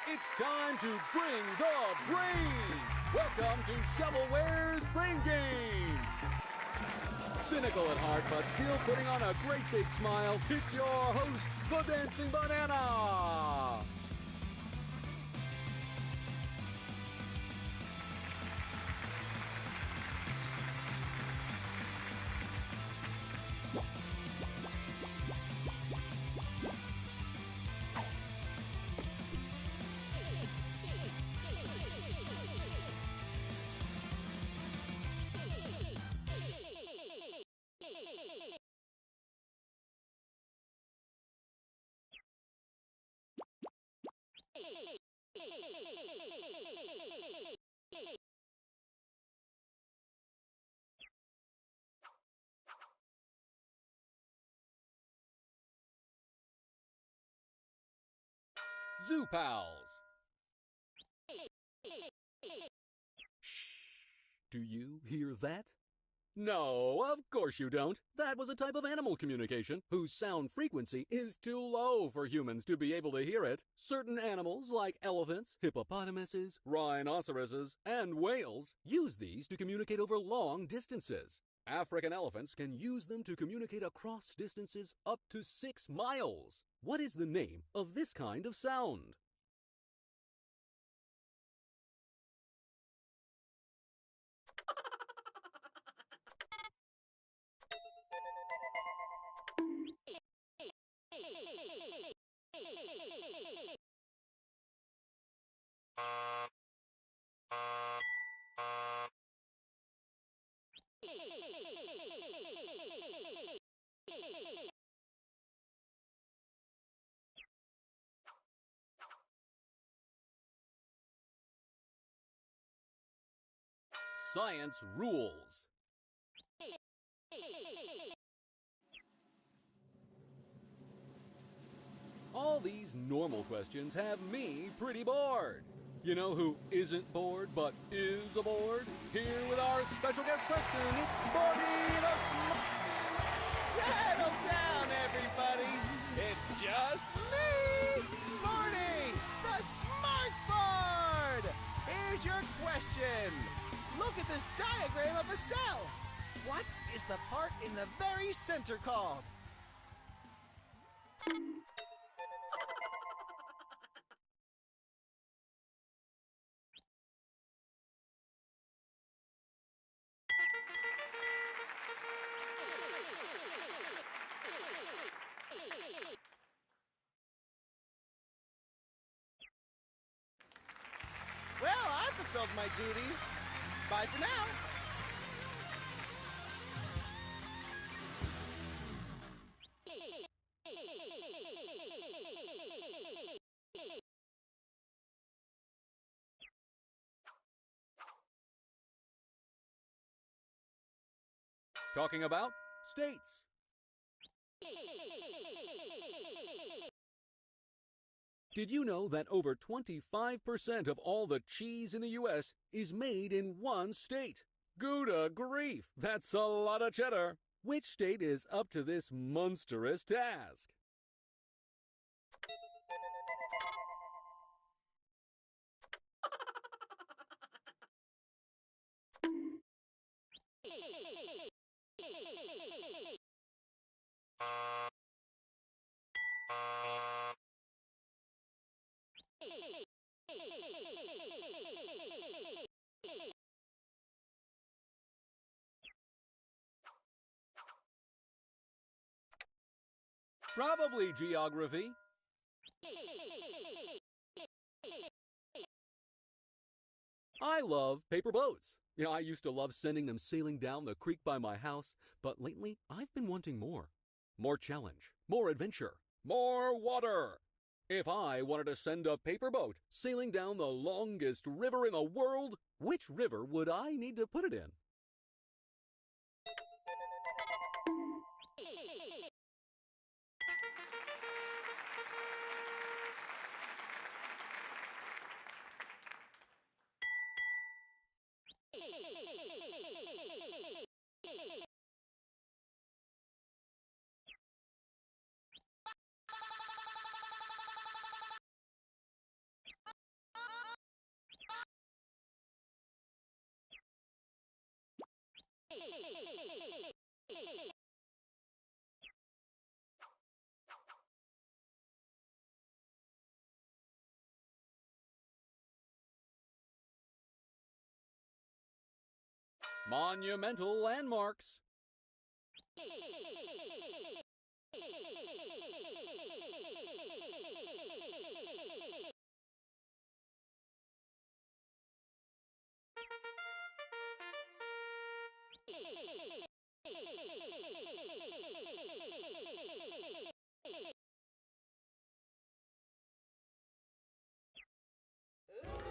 It's time to bring the brain! Welcome to Shovelware's Brain Game! Cynical at heart, but still putting on a great big smile, it's your host, the Dancing Banana! Zoo Pals! Shh! Do you hear that? No, of course you don't. That was a type of animal communication whose sound frequency is too low for humans to be able to hear it. Certain animals like elephants, hippopotamuses, rhinoceroses, and whales use these to communicate over long distances. African elephants can use them to communicate across distances up to 6 miles. What is the name of this kind of sound? Science rules. All these normal questions have me pretty bored. You know who isn't bored but is aboard? Here with our special guest question, it's Barney the Smart. Settle down, everybody. It's just me, Barney, the Smart Board. Here's your question. Look at this diagram of a cell. What is the part in the very center called? Well, I've fulfilled my duties. Bye for now. Talking about states. Did you know that over 25% of all the cheese in the U.S. is made in one state? Gouda grief, that's a lot of cheddar. Which state is up to this monstrous task? Probably geography. I love paper boats. You know, I used to love sending them sailing down the creek by my house, but lately I've been wanting more. More challenge, more adventure, more water. If I wanted to send a paper boat sailing down the longest river in the world, which river would I need to put it in? Monumental landmarks.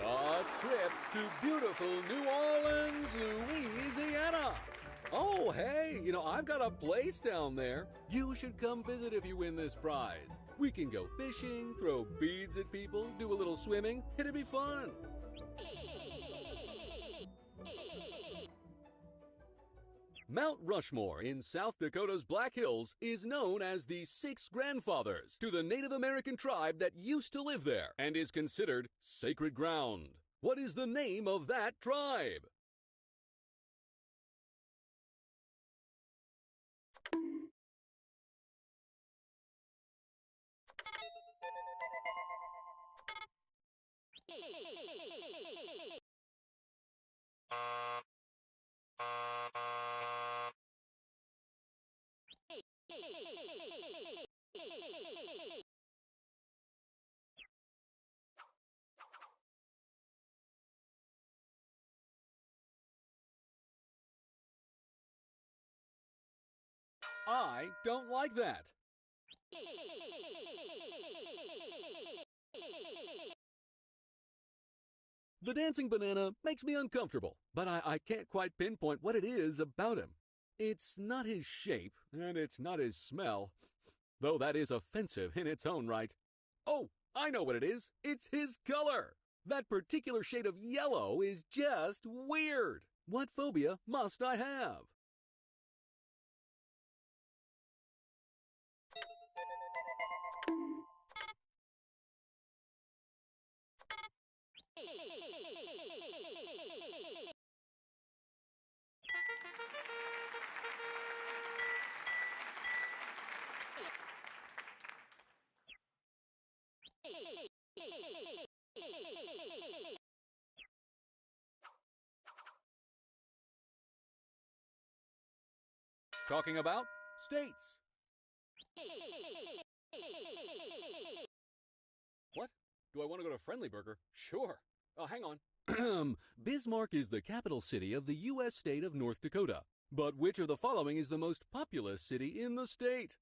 A trip to beautiful New Orleans, Louisiana. Oh, hey, I've got a place down there. You should come visit if you win this prize. We can go fishing, throw beads at people, do a little swimming. It'd be fun. Mount Rushmore in South Dakota's Black Hills is known as the Six Grandfathers to the Native American tribe that used to live there and is considered sacred ground. What is the name of that tribe? I don't like that. The dancing banana makes me uncomfortable, but I can't quite pinpoint what it is about him. It's not his shape, and it's not his smell, though that is offensive in its own right. Oh, I know what it is. It's his color. That particular shade of yellow is just weird. What phobia must I have? Talking about states. What? Do I want to go to Friendly Burger? Sure. Oh, hang on. Bismarck is the capital city of the U.S. state of North Dakota. But which of the following is the most populous city in the state?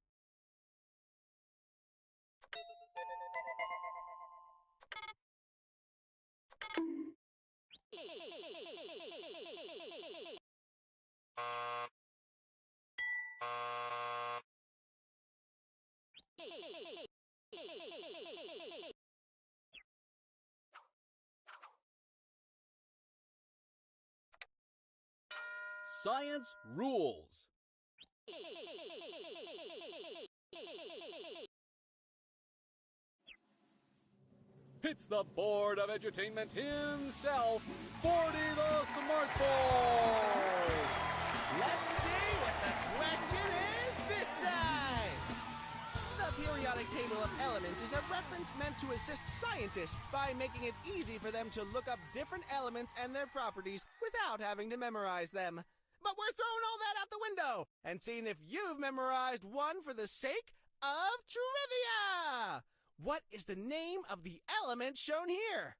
Science rules. It's the Board of Edutainment himself, 40 the Smartboard! Let's see what the question is this time! The periodic table of elements is a reference meant to assist scientists by making it easy for them to look up different elements and their properties without having to memorize them. But we're throwing all that out the window and seeing if you've memorized one for the sake of trivia! What is the name of the element shown here?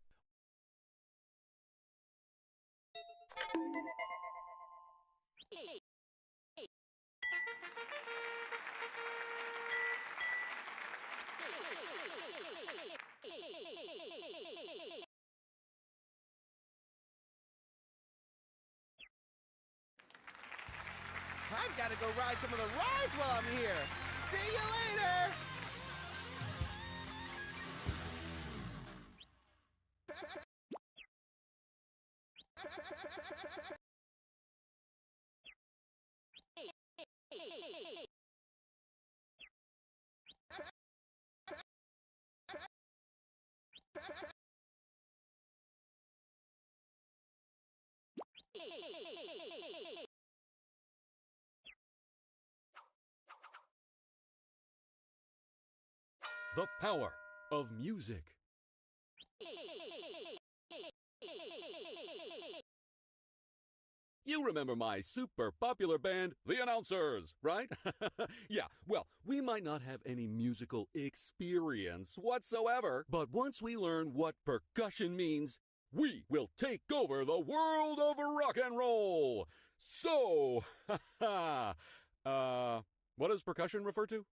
I've got to go ride some of the rides while I'm here. See you later! The power of music. You remember my super popular band, The Announcers, right? Yeah, well, we might not have any musical experience whatsoever, but once we learn what percussion means, we will take over the world of rock and roll. So, what does percussion refer to?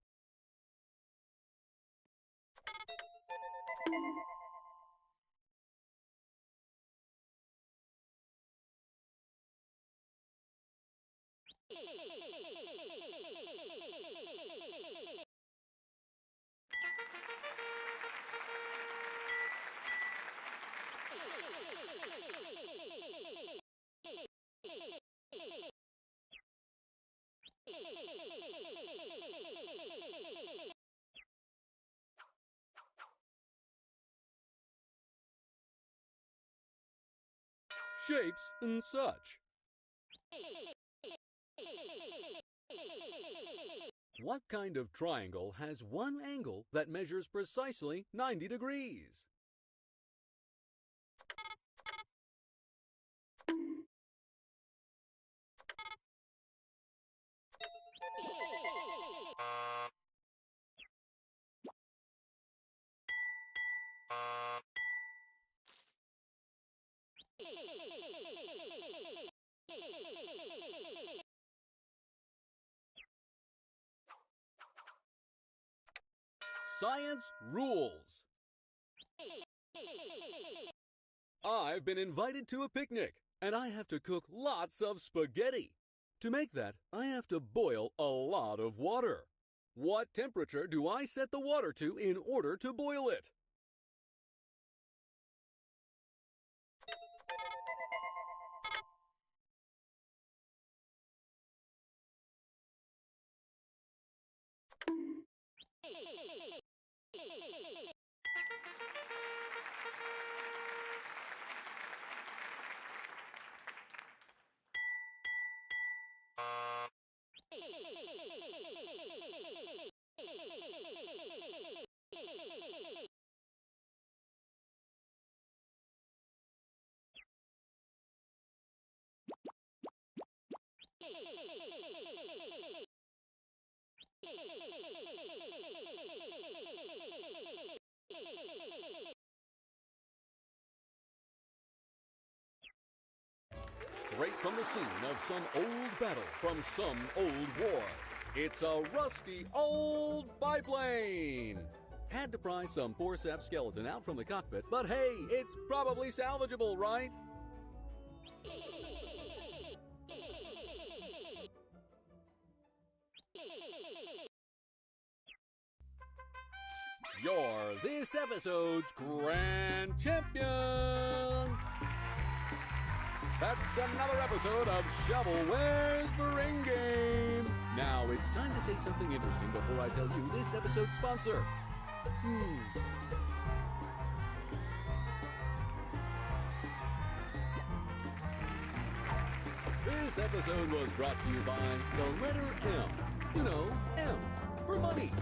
Shapes and such. What kind of triangle has one angle that measures precisely 90 degrees? Science rules. I've been invited to a picnic, and I have to cook lots of spaghetti. To make that, I have to boil a lot of water. What temperature do I set the water to in order to boil it? Straight from the scene of some old battle from some old war. It's a rusty old biplane. Had to pry some poor sap skeleton out from the cockpit, but hey, it's probably salvageable, right? You're this episode's grand champion! That's another episode of Shovelware's Brain Game. Now it's time to say something interesting before I tell you this episode's sponsor. This episode was brought to you by the letter M. You know, M for money.